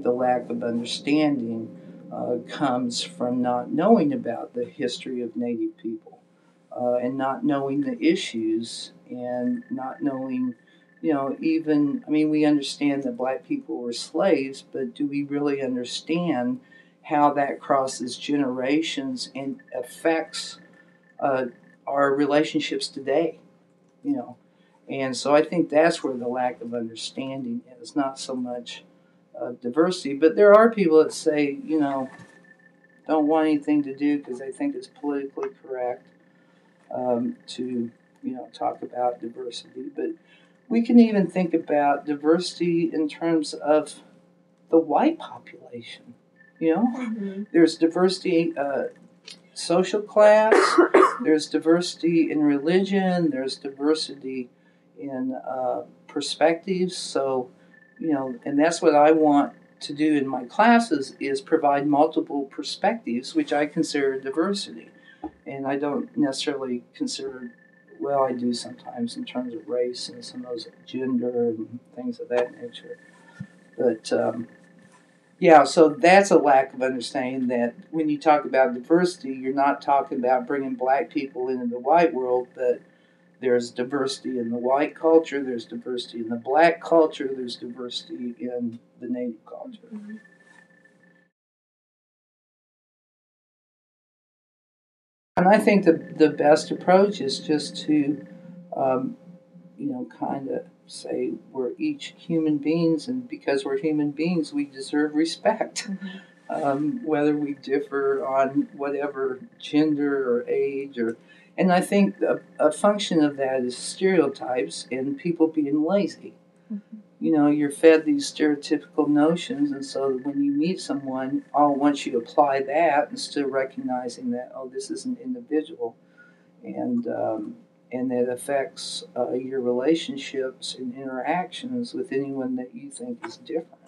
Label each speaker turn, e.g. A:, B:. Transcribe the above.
A: The lack of understanding comes from not knowing about the history of Native people and not knowing the issues and not knowing, even, I mean, we understand that black people were slaves, but do we really understand how that crosses generations and affects uh, our relationships today, you know? And so I think that's where the lack of understanding is, not so much diversity. But there are people that say, don't want anything to do because they think it's politically correct to, talk about diversity. But we can even think about diversity in terms of the white population. There's diversity, social class, there's diversity in religion, there's diversity in perspectives. So, and that's what I want to do in my classes is provide multiple perspectives, which I consider diversity. And I don't necessarily consider, well, I do sometimes in terms of race and some of those gender and things of that nature. But yeah, so that's a lack of understanding that when you talk about diversity, you're not talking about bringing black people into the white world, but there's diversity in the white culture, there's diversity in the black culture, there's diversity in the native culture. Mm-hmm. And I think the best approach is just to, um, kind of say we're each human beings, and because we're human beings, we deserve respect. Mm-hmm. Whether we differ on whatever gender or age, and I think a function of that is stereotypes and people being lazy. Mm-hmm. You're fed these stereotypical notions, and so when you meet someone, once you apply that, instead of recognizing that, this is an individual, and that affects your relationships and interactions with anyone that you think is different.